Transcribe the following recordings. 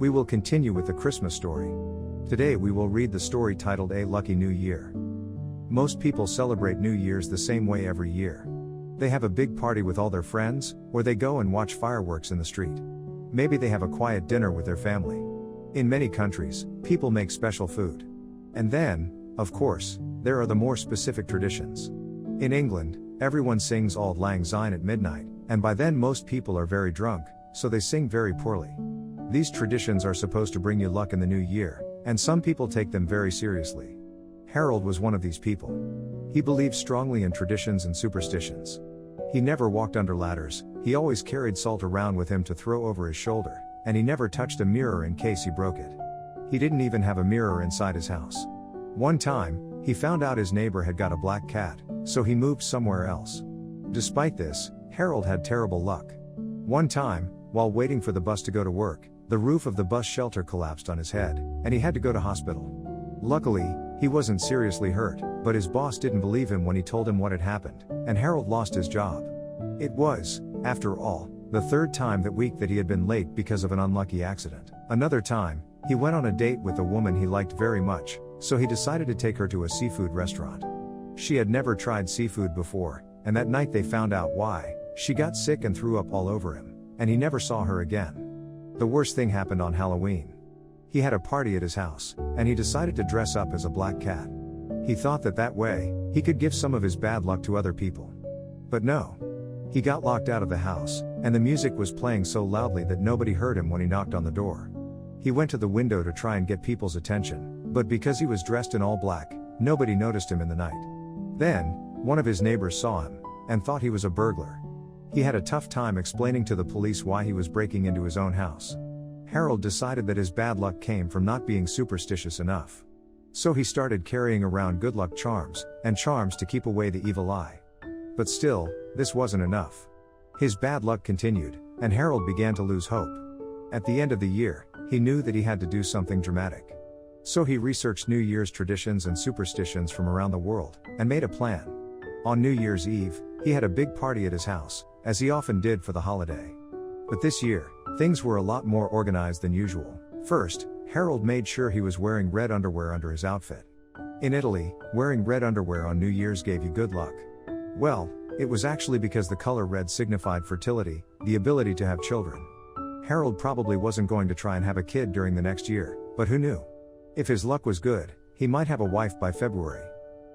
We will continue with the Christmas story. Today we will read the story titled A Lucky New Year. Most people celebrate New Year's the same way every year. They have a big party with all their friends, or they go and watch fireworks in the street. Maybe they have a quiet dinner with their family. In many countries, people make special food. And then, of course, there are the more specific traditions. In England, everyone sings Auld Lang Syne at midnight, and by then most people are very drunk, so they sing very poorly. These traditions are supposed to bring you luck in the new year, and some people take them very seriously. Harold was one of these people. He believed strongly in traditions and superstitions. He never walked under ladders, he always carried salt around with him to throw over his shoulder, and he never touched a mirror in case he broke it. He didn't even have a mirror inside his house. One time, he found out his neighbor had got a black cat, so he moved somewhere else. Despite this, Harold had terrible luck. One time, while waiting for the bus to go to work, the roof of the bus shelter collapsed on his head, and he had to go to hospital. Luckily, he wasn't seriously hurt, but his boss didn't believe him when he told him what had happened, and Harold lost his job. It was, after all, the third time that week that he had been late because of an unlucky accident. Another time, he went on a date with a woman he liked very much, so he decided to take her to a seafood restaurant. She had never tried seafood before, and that night they found out why. She got sick and threw up all over him, and he never saw her again. The worst thing happened on Halloween. He had a party at his house, and he decided to dress up as a black cat. He thought that way, he could give some of his bad luck to other people. But no. He got locked out of the house, and the music was playing so loudly that nobody heard him when he knocked on the door. He went to the window to try and get people's attention, but because he was dressed in all black, nobody noticed him in the night. Then, one of his neighbors saw him, and thought he was a burglar. He had a tough time explaining to the police why he was breaking into his own house. Harold decided that his bad luck came from not being superstitious enough. So he started carrying around good luck charms, and charms to keep away the evil eye. But still, this wasn't enough. His bad luck continued, and Harold began to lose hope. At the end of the year, he knew that he had to do something dramatic. So he researched New Year's traditions and superstitions from around the world, and made a plan. On New Year's Eve, he had a big party at his house, as he often did for the holiday. But this year, things were a lot more organized than usual. First, Harold made sure he was wearing red underwear under his outfit. In Italy, wearing red underwear on New Year's gave you good luck. Well, it was actually because the color red signified fertility, the ability to have children. Harold probably wasn't going to try and have a kid during the next year, but who knew? If his luck was good, he might have a wife by February.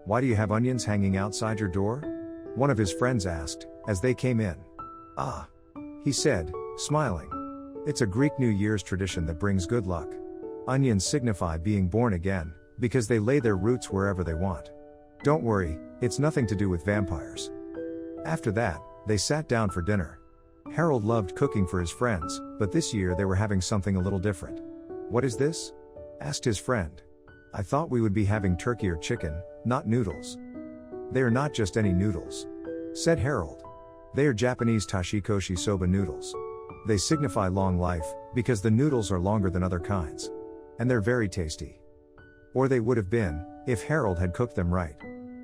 "Why do you have onions hanging outside your door?" one of his friends asked, as they came in. "Ah," he said, smiling. "It's a Greek New Year's tradition that brings good luck. Onions signify being born again, because they lay their roots wherever they want. Don't worry, it's nothing to do with vampires." After that, they sat down for dinner. Harold loved cooking for his friends, but this year they were having something a little different. "What is this?" asked his friend. "I thought we would be having turkey or chicken, not noodles." "They are not just any noodles," said Harold. "They are Japanese tashikoshi soba noodles. They signify long life, because the noodles are longer than other kinds. And they're very tasty." Or they would have been, if Harold had cooked them right.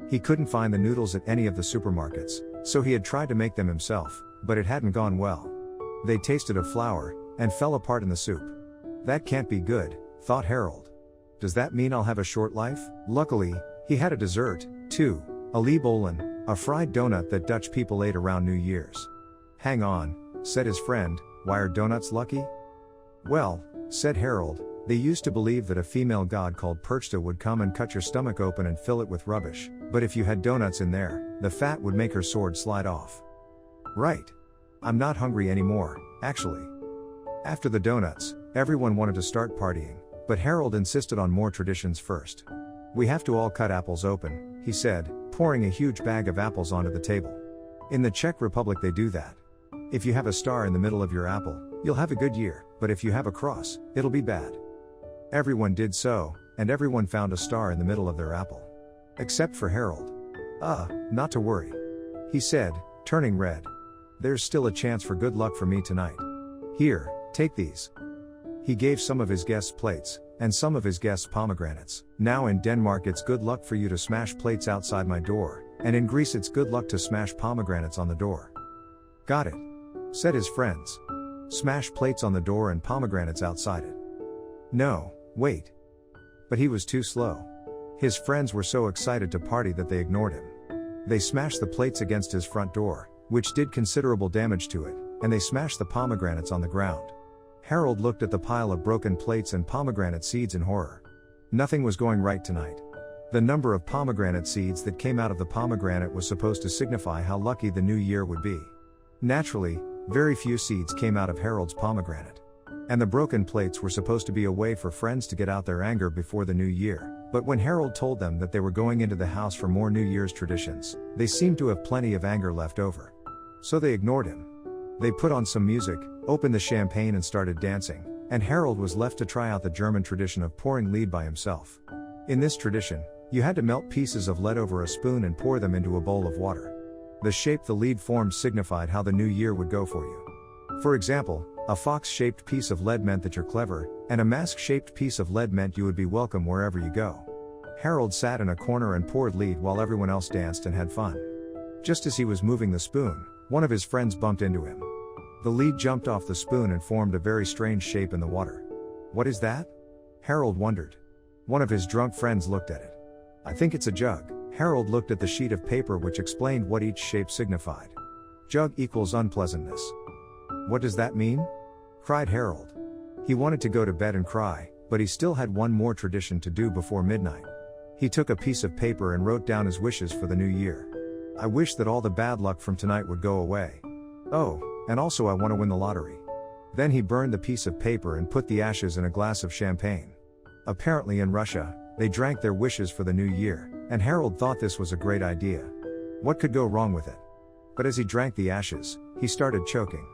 He couldn't find the noodles at any of the supermarkets, so he had tried to make them himself, but it hadn't gone well. They tasted of flour, and fell apart in the soup. "That can't be good," thought Harold. "Does that mean I'll have a short life?" Luckily, he had a dessert, too, a liebowlen, a fried donut that Dutch people ate around New Year's. "Hang on," said his friend, "why are donuts lucky?" "Well," said Harold, "they used to believe that a female god called Perchta would come and cut your stomach open and fill it with rubbish, but if you had donuts in there, the fat would make her sword slide off." "Right. I'm not hungry anymore, actually." After the donuts, everyone wanted to start partying, but Harold insisted on more traditions first. "We have to all cut apples open," he said, pouring a huge bag of apples onto the table. "In the Czech Republic they do that. If you have a star in the middle of your apple, you'll have a good year, but if you have a cross, it'll be bad." Everyone did so, and everyone found a star in the middle of their apple. Except for Harold. Not to worry," he said, turning red. "There's still a chance for good luck for me tonight. Here, take these." He gave some of his guests plates, and some of his guests pomegranates. "Now in Denmark it's good luck for you to smash plates outside my door, and in Greece it's good luck to smash pomegranates on the door." "Got it," said his friends. "Smash plates on the door and pomegranates outside it. No, wait. But he was too slow. His friends were so excited to party that they ignored him. They smashed the plates against his front door, which did considerable damage to it, and they smashed the pomegranates on the ground. Harold looked at the pile of broken plates and pomegranate seeds in horror. Nothing was going right tonight. The number of pomegranate seeds that came out of the pomegranate was supposed to signify how lucky the new year would be. Naturally, very few seeds came out of Harold's pomegranate. And the broken plates were supposed to be a way for friends to get out their anger before the new year, but when Harold told them that they were going into the house for more New Year's traditions, they seemed to have plenty of anger left over. So they ignored him. They put on some music, opened the champagne and started dancing, and Harold was left to try out the German tradition of pouring lead by himself. In this tradition, you had to melt pieces of lead over a spoon and pour them into a bowl of water. The shape the lead formed signified how the new year would go for you. For example, a fox-shaped piece of lead meant that you're clever, and a mask-shaped piece of lead meant you would be welcome wherever you go. Harold sat in a corner and poured lead while everyone else danced and had fun. Just as he was moving the spoon, one of his friends bumped into him. The lead jumped off the spoon and formed a very strange shape in the water. What is that? Harold wondered. One of his drunk friends looked at it. I think it's a jug. Harold looked at the sheet of paper which explained what each shape signified. Jug equals unpleasantness. What does that mean? Cried Harold. He wanted to go to bed and cry, but he still had one more tradition to do before midnight. He took a piece of paper and wrote down his wishes for the new year. I wish that all the bad luck from tonight would go away. Oh, and also I want to win the lottery. Then he burned the piece of paper and put the ashes in a glass of champagne. Apparently in Russia, they drank their wishes for the new year, and Harold thought this was a great idea. What could go wrong with it? But as he drank the ashes, he started choking.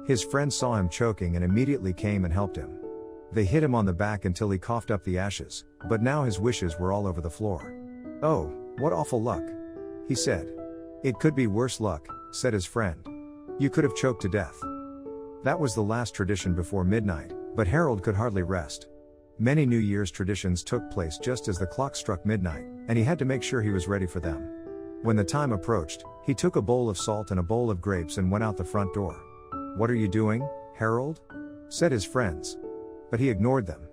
His friends saw him choking and immediately came and helped him. They hit him on the back until he coughed up the ashes, but now his wishes were all over the floor. Oh, what awful luck, he said. It could be worse luck, said his friend. You could have choked to death. That was the last tradition before midnight, but Harold could hardly rest. Many New Year's traditions took place just as the clock struck midnight, and he had to make sure he was ready for them. When the time approached, he took a bowl of salt and a bowl of grapes and went out the front door. What are you doing, Harold? Said his friends. But he ignored them.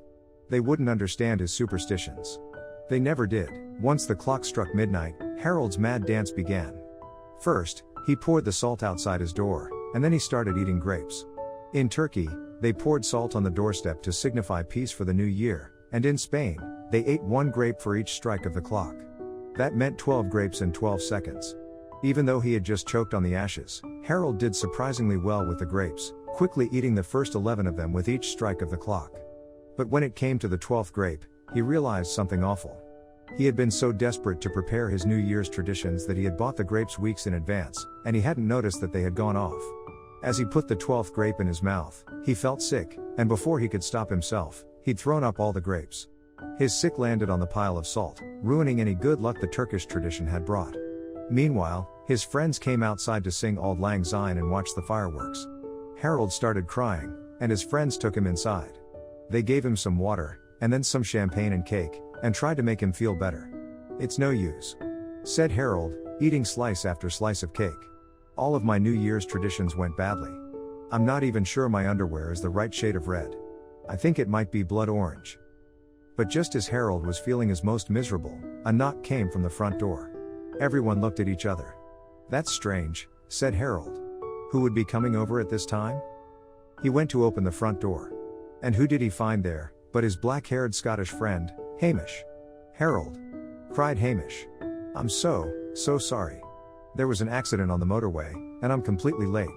They wouldn't understand his superstitions. They never did. Once the clock struck midnight, Harold's mad dance began. First, he poured the salt outside his door, and then he started eating grapes. In Turkey, they poured salt on the doorstep to signify peace for the new year, and in Spain, they ate one grape for each strike of the clock. That meant 12 grapes in 12 seconds. Even though he had just choked on the ashes, Harold did surprisingly well with the grapes, quickly eating the first 11 of them with each strike of the clock. But when it came to the 12th grape, he realized something awful. He had been so desperate to prepare his New Year's traditions that he had bought the grapes weeks in advance, and he hadn't noticed that they had gone off. As he put the 12th grape in his mouth, he felt sick, and before he could stop himself, he'd thrown up all the grapes. His sick landed on the pile of salt, ruining any good luck the Turkish tradition had brought. Meanwhile, his friends came outside to sing Auld Lang Syne and watch the fireworks. Harold started crying, and his friends took him inside. They gave him some water, and then some champagne and cake, and tried to make him feel better. It's no use, said Harold, eating slice after slice of cake. All of my New Year's traditions went badly. I'm not even sure my underwear is the right shade of red. I think it might be blood orange. But just as Harold was feeling his most miserable, a knock came from the front door. Everyone looked at each other. That's strange, said Harold. Who would be coming over at this time? He went to open the front door. And who did he find there, but his black-haired Scottish friend, Hamish. Harold, cried Hamish. I'm so sorry. There was an accident on the motorway, and I'm completely late.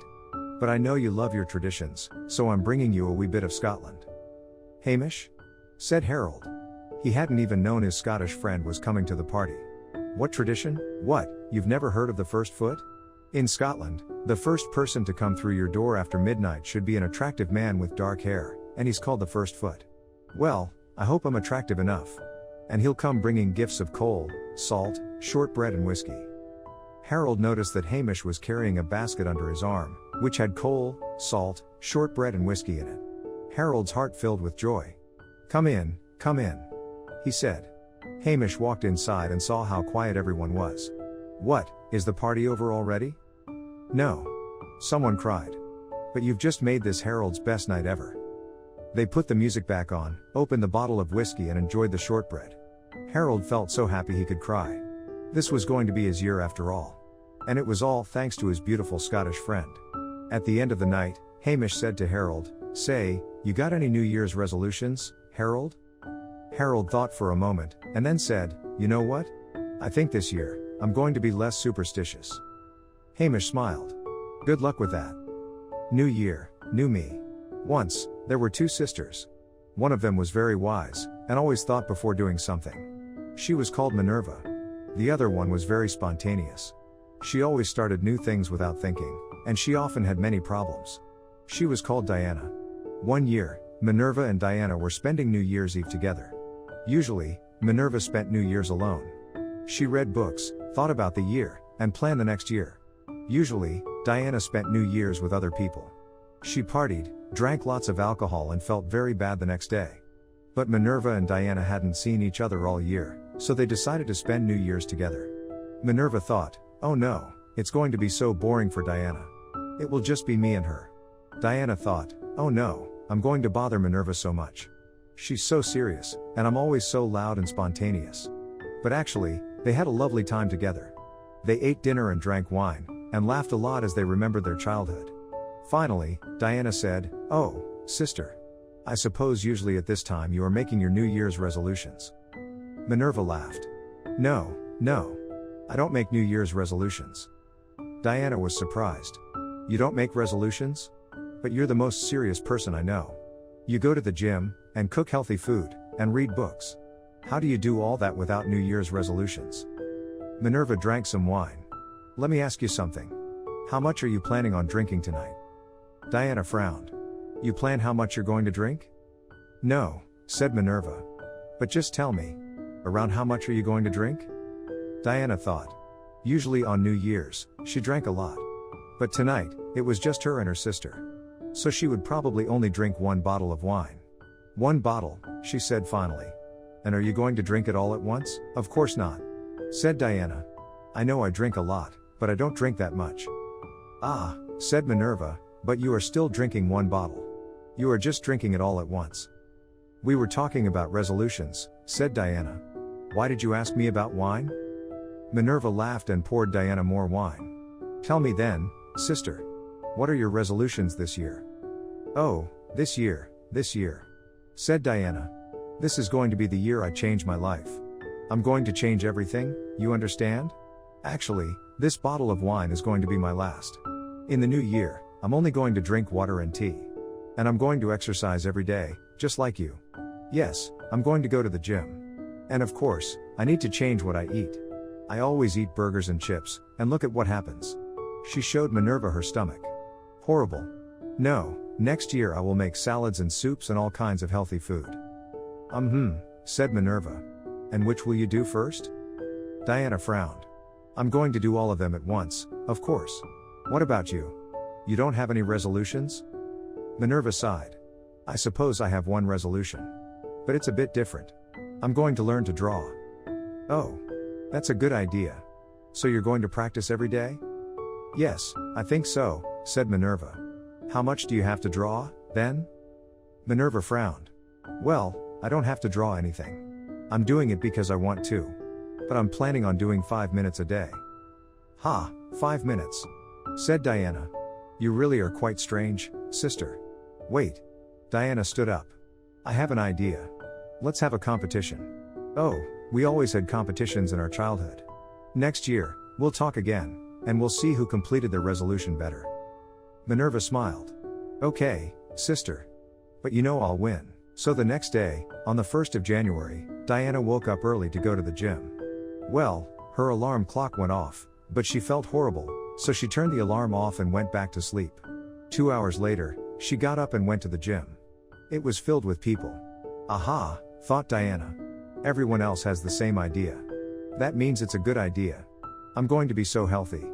But I know you love your traditions, so I'm bringing you a wee bit of Scotland. Hamish? Said Harold. He hadn't even known his Scottish friend was coming to the party. What tradition? What, you've never heard of the first foot? In Scotland, the first person to come through your door after midnight should be an attractive man with dark hair, and he's called the first foot. Well, I hope I'm attractive enough. And he'll come bringing gifts of coal, salt, shortbread and whiskey. Harold noticed that Hamish was carrying a basket under his arm, which had coal, salt, shortbread and whiskey in it. Harold's heart filled with joy. Come in, he said. Hamish walked inside and saw how quiet everyone was. What, is the party over already? No. Someone cried. But you've just made this Harold's best night ever. They put the music back on, opened the bottle of whiskey and enjoyed the shortbread. Harold felt so happy he could cry. This was going to be his year after all. And it was all thanks to his beautiful Scottish friend. At the end of the night, Hamish said to Harold, "Say, you got any New Year's resolutions, Harold?" Harold thought for a moment, and then said, "You know what? I think this year, I'm going to be less superstitious." Hamish smiled. "Good luck with that." New year, new me. Once, there were two sisters. One of them was very wise, and always thought before doing something. She was called Minerva. The other one was very spontaneous. She always started new things without thinking, and she often had many problems. She was called Diana. One year, Minerva and Diana were spending New Year's Eve together. Usually, Minerva spent New Year's alone. She read books, thought about the year, and planned the next year. Usually, Diana spent New Year's with other people. She partied, drank lots of alcohol and felt very bad the next day. But Minerva and Diana hadn't seen each other all year, so they decided to spend New Year's together. Minerva thought, "Oh no, it's going to be so boring for Diana. It will just be me and her." Diana thought, "Oh no, I'm going to bother Minerva so much. She's so serious, and I'm always so loud and spontaneous." But actually, they had a lovely time together. They ate dinner and drank wine, and laughed a lot as they remembered their childhood. Finally, Diana said, "Oh, sister. I suppose usually at this time you are making your New Year's resolutions." Minerva laughed. No, I don't make New Year's resolutions." Diana was surprised. "You don't make resolutions? But you're the most serious person I know. You go to the gym, and cook healthy food, and read books. How do you do all that without New Year's resolutions?" Minerva drank some wine. "Let me ask you something. How much are you planning on drinking tonight?" Diana frowned. "You plan how much you're going to drink?" "No," said Minerva. "But just tell me. Around how much are you going to drink?" Diana thought. Usually on New Year's, she drank a lot. But tonight, it was just her and her sister. So she would probably only drink one bottle of wine. "One bottle," she said finally. "And are you going to drink it all at once?" "Of course not," said Diana. "I know I drink a lot, but I don't drink that much." "Ah," said Minerva, "but you are still drinking one bottle. You are just drinking it all at once." "We were talking about resolutions," said Diana. "Why did you ask me about wine?" Minerva laughed and poured Diana more wine. "Tell me then, sister. What are your resolutions this year?" "Oh, this year, said Diana. "This is going to be the year I change my life. I'm going to change everything, you understand? Actually, this bottle of wine is going to be my last. In the new year, I'm only going to drink water and tea. And I'm going to exercise every day, just like you. Yes, I'm going to go to the gym. And of course, I need to change what I eat. I always eat burgers and chips, and look at what happens." She showed Minerva her stomach. "Horrible. No, next year I will make salads and soups and all kinds of healthy food." Said Minerva. "And which will you do first?" Diana frowned. "I'm going to do all of them at once, of course. What about you? You don't have any resolutions?" Minerva sighed. "I suppose I have one resolution. But it's a bit different. I'm going to learn to draw." "Oh. That's a good idea. So you're going to practice every day?" "Yes, I think so," said Minerva. "How much do you have to draw, then?" Minerva frowned. "Well, I don't have to draw anything. I'm doing it because I want to. But I'm planning on doing 5 minutes a day." "Ha, 5 minutes," said Diana. "You really are quite strange, sister. Wait." Diana stood up. "I have an idea. Let's have a competition." "Oh, we always had competitions in our childhood. Next year, we'll talk again, and we'll see who completed their resolution better." Minerva smiled. "Okay, sister. But you know I'll win." So the next day, on the 1st of January, Diana woke up early to go to the gym. Well, her alarm clock went off, but she felt horrible, so she turned the alarm off and went back to sleep. 2 hours later, she got up and went to the gym. It was filled with people. "Aha," thought Diana. "Everyone else has the same idea. That means it's a good idea. I'm going to be so healthy."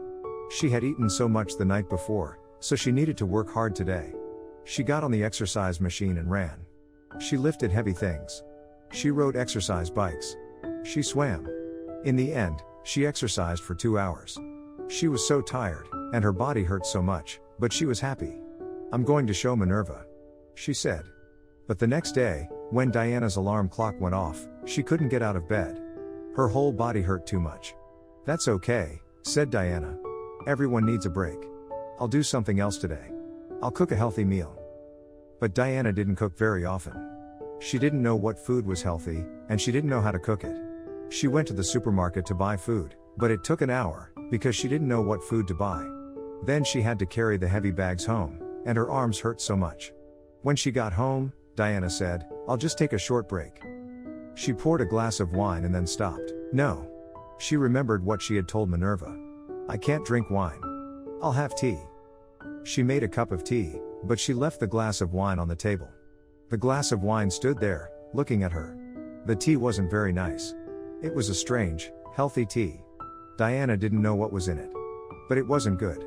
She had eaten so much the night before, so she needed to work hard today. She got on the exercise machine and ran. She lifted heavy things. She rode exercise bikes. She swam. In the end, she exercised for 2 hours. She was so tired, and her body hurt so much, but she was happy. "I'm going to show Minerva," she said. But the next day, when Diana's alarm clock went off, she couldn't get out of bed. Her whole body hurt too much. "That's okay," said Diana. "Everyone needs a break. I'll do something else today. I'll cook a healthy meal." But Diana didn't cook very often. She didn't know what food was healthy, and she didn't know how to cook it. She went to the supermarket to buy food, but it took an hour, because she didn't know what food to buy. Then she had to carry the heavy bags home, and her arms hurt so much. When she got home, Diana said, "I'll just take a short break." She poured a glass of wine and then stopped. No. She remembered what she had told Minerva. "I can't drink wine. I'll have tea." She made a cup of tea, but she left the glass of wine on the table. The glass of wine stood there, looking at her. The tea wasn't very nice. It was a strange, healthy tea. Diana didn't know what was in it. But it wasn't good.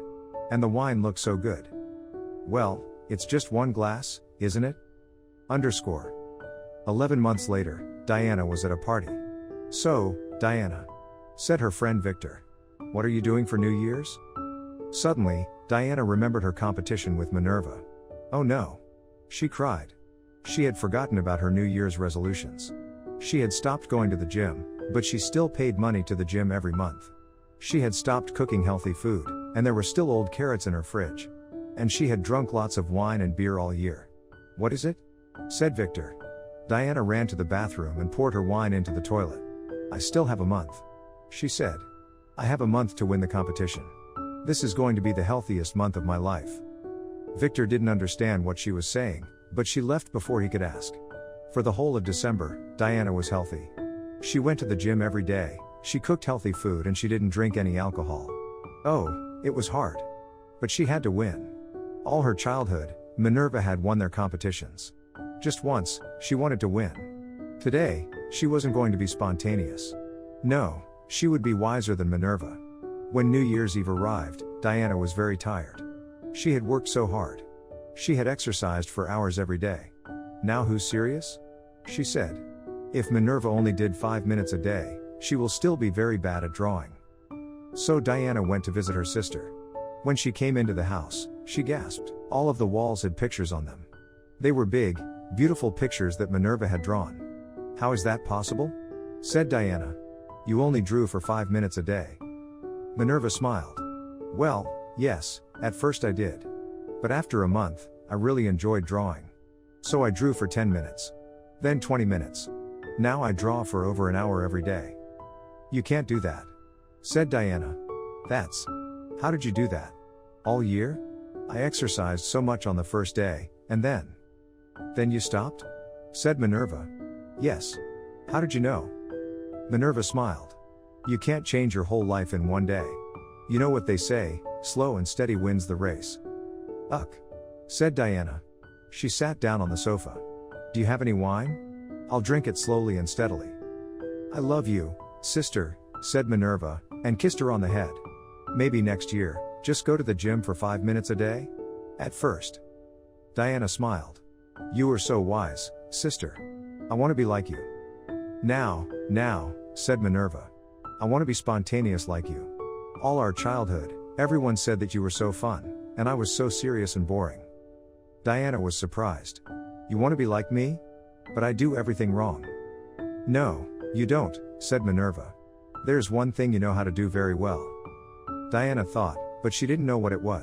And the wine looked so good. "Well, it's just one glass, isn't it?" 11 months later, Diana was at a party. "So, Diana," said her friend Victor, "what are you doing for New Year's?" Suddenly, Diana remembered her competition with Minerva. Oh no! She cried. She had forgotten about her New Year's resolutions. She had stopped going to the gym, but she still paid money to the gym every month. She had stopped cooking healthy food, and there were still old carrots in her fridge. And she had drunk lots of wine and beer all year. "What is it?" said Victor. Diana ran to the bathroom and poured her wine into the toilet. "I still have a month," she said. "I have a month to win the competition. This is going to be the healthiest month of my life." Victor didn't understand what she was saying, but she left before he could ask. For the whole of December, Diana was healthy. She went to the gym every day, she cooked healthy food, and she didn't drink any alcohol. Oh, it was hard. But she had to win. All her childhood, Minerva had won their competitions. Just once, she wanted to win. Today, she wasn't going to be spontaneous. No, she would be wiser than Minerva. When New Year's Eve arrived, Diana was very tired. She had worked so hard. She had exercised for hours every day. "Now who's serious?" she said. "If Minerva only did 5 minutes a day, she will still be very bad at drawing." So Diana went to visit her sister. When she came into the house, she gasped. All of the walls had pictures on them. They were big, beautiful pictures that Minerva had drawn. "How is that possible?" said Diana. "You only drew for 5 minutes a day." Minerva smiled. "Well, yes, at first I did. But after a month, I really enjoyed drawing. So I drew for 10 minutes. Then 20 minutes. Now I draw for over an hour every day." "You can't do that," said Diana. How did you do that? All year?" "I exercised so much on the first day, and then." "Then you stopped?" said Minerva. "Yes. How did you know?" Minerva smiled. "You can't change your whole life in one day. You know what they say, slow and steady wins the race." "Ugh," said Diana. She sat down on the sofa. "Do you have any wine? I'll drink it slowly and steadily." "I love you, sister," said Minerva, and kissed her on the head. "Maybe next year, just go to the gym for 5 minutes a day? At first." Diana smiled. "You are so wise, sister. I want to be like you." Now, said Minerva. "I want to be spontaneous like you. All our childhood, everyone said that you were so fun, and I was so serious and boring." Diana was surprised. "You want to be like me? But I do everything wrong." "No, you don't," said Minerva. "There's one thing you know how to do very well." Diana thought, but she didn't know what it was.